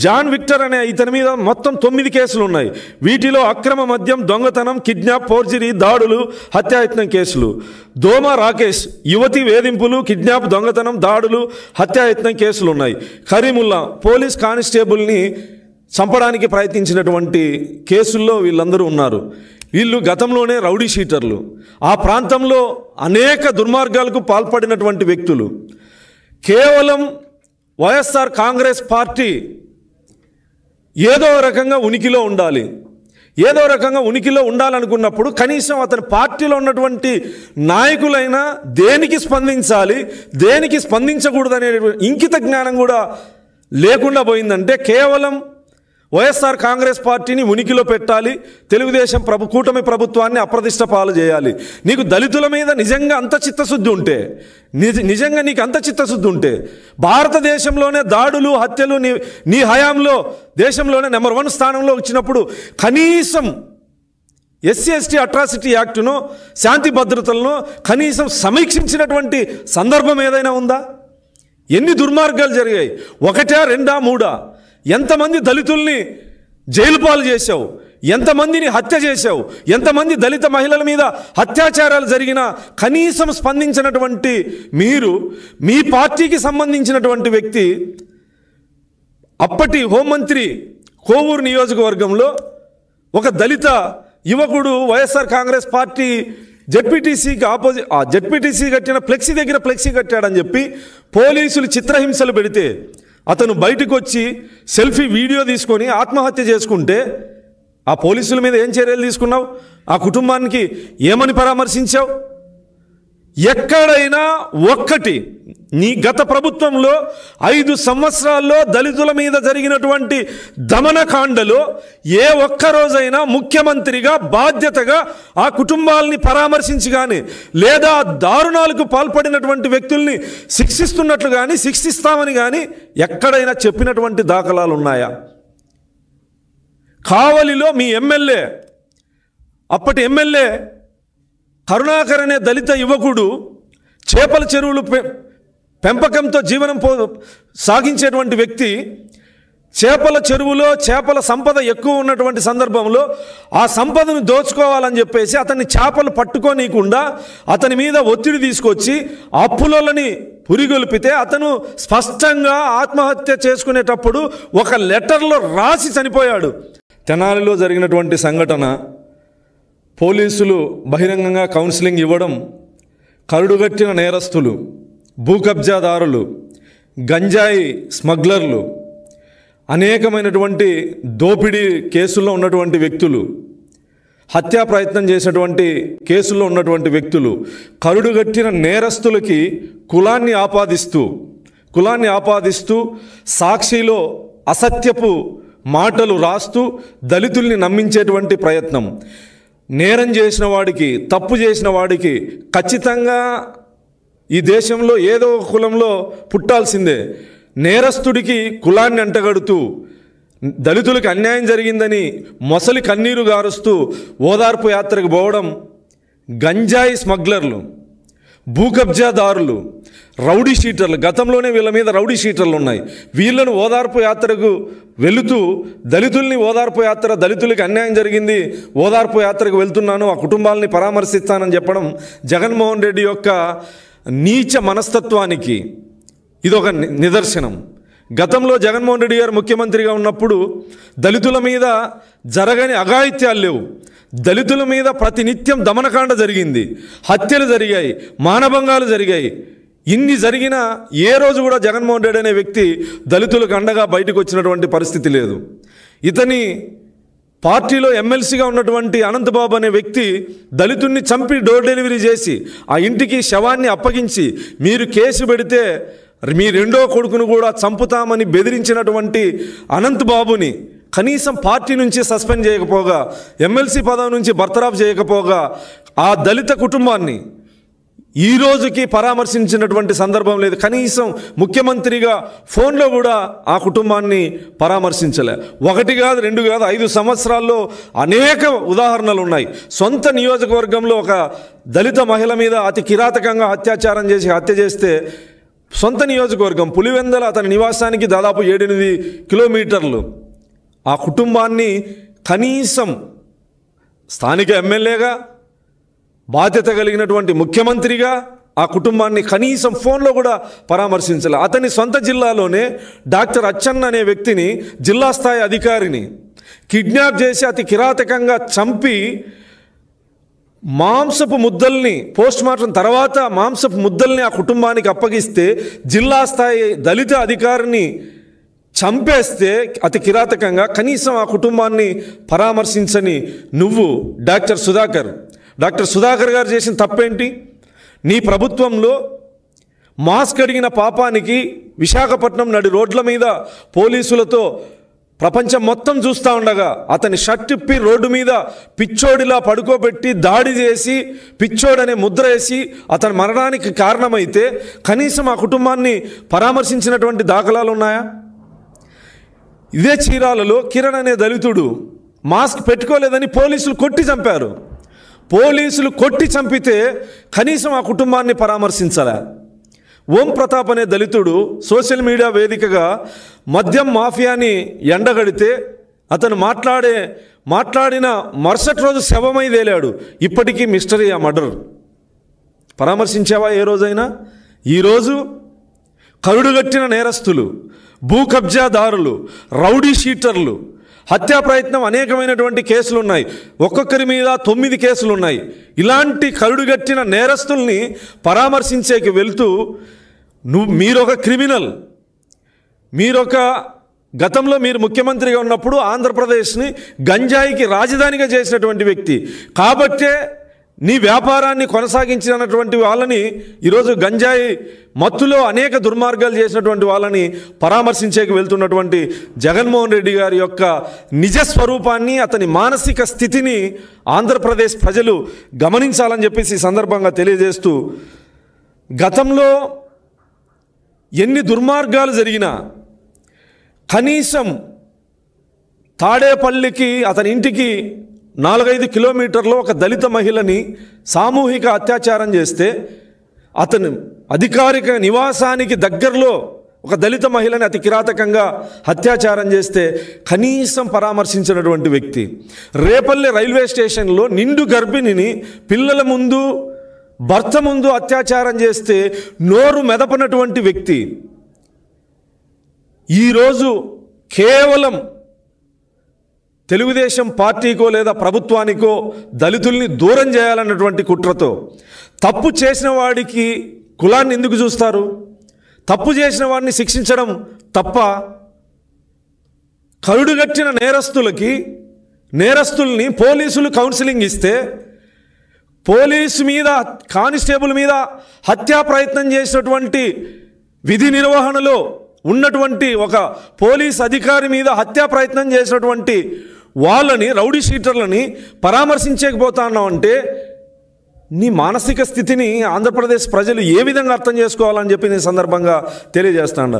John Victor అనే ఇతని మీద మొత్తం 9 కేసులు ఉన్నాయి. వీటిలో అక్రమ మద్యం, దొంగతనం, కిడ్నాప్, ఫోర్జరీ, దాడులు, హత్యాయత్నం కేసులు. దోమ రాకేష్ యువతి వేధింపులు, కిడ్నాప్, దొంగతనం, దాడులు, హత్యాయత్నం కేసులు ఉన్నాయి. కరీముల్లా పోలీస్ కానిస్టేబుల్ని చంపడానికి ప్రయత్నించినటువంటి కేసుల్లో వీళ్ళందరూ ఉన్నారు. వీళ్ళు గతంలోనే రౌడీ షీటర్లు, ఆ ప్రాంతంలో అనేక దుర్మార్గాలకు పాల్పడినటువంటి వ్యక్తులు. కేవలం వైఎస్ఆర్ కాంగ్రెస్ పార్టీ ఏదో రకంగా ఉనికిలో ఉండాలి, ఏదో రకంగా ఉనికిలో ఉండాలనుకున్నప్పుడు కనీసం అతని పార్టీలో ఉన్నటువంటి నాయకులైనా దేనికి స్పందించాలి, దేనికి స్పందించకూడదనే ఇంకిత జ్ఞానం కూడా లేకుండా పోయిందంటే కేవలం వైఎస్ఆర్ కాంగ్రెస్ పార్టీని ఉనికిలో పెట్టాలి, తెలుగుదేశం కూటమి ప్రభుత్వాన్ని అప్రతిష్ట పాలు చేయాలి. నీకు దళితుల మీద నిజంగా అంత చిత్తశుద్ధి ఉంటే, నిజంగా నీకు అంత చిత్తశుద్ధి ఉంటే భారతదేశంలోనే దాడులు, హత్యలు నీ హయాంలో దేశంలోనే నెంబర్ 1 స్థానంలో వచ్చినప్పుడు కనీసం SC/ST అట్రాసిటీ యాక్టును, శాంతి భద్రతలను కనీసం సమీక్షించినటువంటి సందర్భం ఏదైనా ఉందా? ఎన్ని దుర్మార్గాలు జరిగాయి? 1, 2, 3? ఎంతమంది దళితుల్ని జైలు పాలు చేశావు, ఎంతమందిని హత్య చేశావు, ఎంతమంది దళిత మహిళల మీద అత్యాచారాలు జరిగినా కనీసం స్పందించినటువంటి మీరు, మీ పార్టీకి సంబంధించినటువంటి వ్యక్తి, అప్పటి హోంమంత్రి కోవూరు నియోజకవర్గంలో ఒక దళిత యువకుడు వైఎస్ఆర్ కాంగ్రెస్ పార్టీ జెడ్పీటీసీకి జెడ్పీటీసీ కట్టిన ఫ్లెక్సీ దగ్గర ఫ్లెక్సీ కట్టాడని చెప్పి పోలీసులు చిత్రహింసలు పెడితే అతను బయటకు వచ్చి సెల్ఫీ వీడియో తీసుకొని ఆత్మహత్య చేసుకుంటే ఆ పోలీసుల మీద ఏం చర్యలు తీసుకున్నావు? ఆ కుటుంబానికి ఏమని పరామర్శించావు? ఎక్కడైనా ఒక్కటి నీ గత ప్రభుత్వంలో 5 సంవత్సరాల్లో దళితుల మీద జరిగినటువంటి దమనకాండలో ఏ ఒక్కరోజైనా ముఖ్యమంత్రిగా బాధ్యతగా ఆ కుటుంబాలని పరామర్శించి కానీ, లేదా దారుణాలకు పాల్పడినటువంటి వ్యక్తుల్ని శిక్షిస్తున్నట్లు కానీ, శిక్షిస్తామని కానీ ఎక్కడైనా చెప్పినటువంటి దాఖలాలు ఉన్నాయా? కావలిలో మీ ఎమ్మెల్యే, అప్పటి ఎమ్మెల్యే కరుణాకర్ అనే దళిత యువకుడు చేపల చెరువులు పెంపకంతో జీవనం సాగించేటువంటి వ్యక్తి, చేపల చెరువులో చేపల సంపద ఎక్కువ ఉన్నటువంటి సందర్భంలో ఆ సంపదను దోచుకోవాలని చెప్పేసి అతన్ని చేపలు పట్టుకోనీయకుండా అతని మీద ఒత్తిడి తీసుకొచ్చి అప్పులని పురిగొల్పితే అతను స్పష్టంగా ఆత్మహత్య చేసుకునేటప్పుడు ఒక లెటర్లో రాసి చనిపోయాడు. తెనాలిలో జరిగినటువంటి సంఘటన, పోలీసులు బహిరంగంగా కౌన్సిలింగ్ ఇవ్వడం, కరుడుగట్టిన నేరస్తులు, భూ కబ్జాదారులు, గంజాయి స్మగ్లర్లు, అనేకమైనటువంటి దోపిడీ కేసుల్లో ఉన్నటువంటి వ్యక్తులు, హత్యా ప్రయత్నం చేసినటువంటి కేసుల్లో ఉన్నటువంటి వ్యక్తులు, కరుడుగట్టిన నేరస్తులకి కులాన్ని ఆపాదిస్తూ సాక్షిలో అసత్యపు మాటలు రాస్తూ దళితుల్ని నమ్మించేటువంటి ప్రయత్నం. నేరం చేసిన వాడికి, తప్పు చేసిన వాడికి ఖచ్చితంగా ఈ దేశంలో ఏదో ఒక కులంలో పుట్టాల్సిందే. నేరస్తుడికి కులాన్ని అంటగడుతూ దళితులకు అన్యాయం జరిగిందని మొసలి కన్నీరు గారుస్తూ ఓదార్పు యాత్రకు పోవడం, గంజాయి స్మగ్లర్లు, భూ కబ్జాదారులు, రౌడీ షీటర్లు, గతంలోనే వీళ్ళ మీద రౌడీ షీటర్లు ఉన్నాయి. వీళ్ళను ఓదార్పు యాత్రకు వెళుతూ దళితుల్ని ఓదార్పు యాత్ర, దళితులకి అన్యాయం జరిగింది, ఓదార్పు యాత్రకు వెళ్తున్నాను, ఆ కుటుంబాలని పరామర్శిస్తానని చెప్పడం జగన్మోహన్ రెడ్డి యొక్క నీచ మనస్తత్వానికి ఇదొక నిదర్శనం. గతంలో జగన్మోహన్ రెడ్డి గారు ముఖ్యమంత్రిగా ఉన్నప్పుడు దళితుల మీద జరగని అఘాయిత్యాలు లేవు. దళితుల మీద ప్రతినిత్యం దమనకాండ జరిగింది, హత్యలు జరిగాయి, మానభంగాలు జరిగాయి. ఇన్ని జరిగినా ఏ రోజు కూడా జగన్మోహన్ రెడ్డి అనే వ్యక్తి దళితులకు అండగా బయటకు వచ్చినటువంటి పరిస్థితి లేదు. ఇతని పార్టీలో ఎమ్మెల్సీగా ఉన్నటువంటి అనంతబాబు అనే వ్యక్తి దళితుడిని చంపి డోర్ డెలివరీ చేసి ఆ ఇంటికి శవాన్ని అప్పగించి మీరు కేసు పెడితే మీ రెండో కొడుకును కూడా చంపుతామని బెదిరించినటువంటి అనంతబాబుని కనీసం పార్టీ నుంచి సస్పెండ్ చేయకపోగా, ఎమ్మెల్సీ పదవి నుంచి బర్తరాఫ్ చేయకపోగా ఆ దళిత కుటుంబాన్ని ఈ రోజుకి పరామర్శించినటువంటి సందర్భం లేదు. కనీసం ముఖ్యమంత్రిగా ఫోన్లో కూడా ఆ కుటుంబాన్ని పరామర్శించలే. 1 కాదు 2 కాదు 5 సంవత్సరాల్లో అనేక ఉదాహరణలు ఉన్నాయి. సొంత నియోజకవర్గంలో ఒక దళిత మహిళ మీద అతి కిరాతకంగా అత్యాచారం చేసి హత్య చేస్తే సొంత నియోజకవర్గం పులివెందల అతని నివాసానికి దాదాపు 7-8 కిలోమీటర్లు. ఆ కుటుంబాన్ని కనీసం స్థానిక ఎమ్మెల్యేగా, బాధ్యత కలిగినటువంటి ముఖ్యమంత్రిగా ఆ కుటుంబాన్ని కనీసం ఫోన్లో కూడా పరామర్శించాలి. అతని సొంత జిల్లాలోనే డాక్టర్ అచ్చన్న అనే వ్యక్తిని, జిల్లా స్థాయి అధికారిని కిడ్నాప్ చేసి అతి కిరాతకంగా చంపి మాంసపు ముద్దల్ని పోస్ట్మార్టం తర్వాత మాంసపు ముద్దల్ని ఆ కుటుంబానికి అప్పగిస్తే, జిల్లా స్థాయి దళిత అధికారిని చంపేస్తే అతి కిరాతకంగా, కనీసం ఆ కుటుంబాన్ని పరామర్శించని నువ్వు డాక్టర్ సుధాకర్ గారు చేసిన తప్పేంటి? నీ ప్రభుత్వంలో మాస్క్ అడిగిన పాపానికి విశాఖపట్నం నడి రోడ్ల మీద పోలీసులతో ప్రపంచం మొత్తం చూస్తూ ఉండగా అతని షర్ట్ ఇప్పి రోడ్డు మీద పిచ్చోడిలా పడుకోబెట్టి దాడి చేసి పిచ్చోడనే ముద్ర వేసి అతని మరణానికి కారణమైతే కనీసం ఆ కుటుంబాన్ని పరామర్శించినటువంటి దాఖలాలు ఉన్నాయా? ఇదే చీరాలలో కిరణ్ అనే దళితుడు మాస్క్ పెట్టుకోలేదని పోలీసులు కొట్టి చంపారు. పోలీసులు కొట్టి చంపితే కనీసం ఆ కుటుంబాన్ని పరామర్శించాలా? ఓం ప్రతాప్ అనే దళితుడు సోషల్ మీడియా వేదికగా మద్యం మాఫియాని ఎండగడితే అతను మాట్లాడిన మరుసటి రోజు శవమై తేలాడు. ఇప్పటికీ మిస్టరీ ఆ మర్డర్. పరామర్శించావా ఏ రోజైనా? ఈరోజు కరుడుగట్టిన నేరస్తులు, భూ కబ్జాదారులు, రౌడీ షీటర్లు, హత్యా ప్రయత్నం అనేకమైనటువంటి కేసులు ఉన్నాయి. ఒక్కొక్కరి మీద 9 కేసులు ఉన్నాయి. ఇలాంటి కరుడుగట్టిన నేరస్తుల్ని పరామర్శించేకి వెళ్తూ మీరొక క్రిమినల్, గతంలో మీరు ముఖ్యమంత్రిగా ఉన్నప్పుడు ఆంధ్రప్రదేశ్ని గంజాయికి రాజధానిగా చేసినటువంటి వ్యక్తి కాబట్టే నీ వ్యాపారాన్ని కొనసాగించినటువంటి వాళ్ళని ఈరోజు గంజాయి మత్తులో అనేక దుర్మార్గాలు చేసినటువంటి వాళ్ళని పరామర్శించేకి వెళ్తున్నటువంటి జగన్మోహన్ రెడ్డి గారి యొక్క నిజస్వరూపాన్ని, అతని మానసిక స్థితిని ఆంధ్రప్రదేశ్ ప్రజలు గమనించాలని చెప్పేసి ఈ సందర్భంగా తెలియజేస్తూ, గతంలో ఎన్ని దుర్మార్గాలు జరిగినా కనీసం తాడేపల్లికి అతని ఇంటికి 4-5 కిలోమీటర్లో ఒక దళిత మహిళని సామూహిక అత్యాచారం చేస్తే, అతను అధికారిక నివాసానికి దగ్గరలో ఒక దళిత మహిళని అతి కిరాతకంగా అత్యాచారం చేస్తే కనీసం పరామర్శించినటువంటి వ్యక్తి, రేపల్లె రైల్వే స్టేషన్లో నిండు గర్భిణిని పిల్లల ముందు, భర్త ముందు అత్యాచారం చేస్తే నోరు మెదపనటువంటి వ్యక్తి, ఈరోజు కేవలం తెలుగుదేశం పార్టీకో లేదా ప్రభుత్వానికో దళితుల్ని దూరం చేయాలన్నటువంటి కుట్రతో తప్పు చేసిన వాడికి కులాన్ని ఎందుకు చూస్తారు? తప్పు చేసిన వాడిని శిక్షించడం తప్ప, కరుడుగట్టిన నేరస్తుల్ని పోలీసులు కౌన్సిలింగ్ ఇస్తే, పోలీసు మీద, కానిస్టేబుల్ మీద హత్యా ప్రయత్నం చేసినటువంటి విధి నిర్వహణలో ఉన్నటువంటి ఒక పోలీస్ అధికారి మీద హత్యా ప్రయత్నం చేసినటువంటి వాళ్ళని, రౌడీ షీటర్లని పరామర్శించకపోతున్నావు అంటే నీ మానసిక స్థితిని ఆంధ్రప్రదేశ్ ప్రజలు ఏ విధంగా అర్థం చేసుకోవాలని చెప్పి నేను సందర్భంగా తెలియజేస్తాను.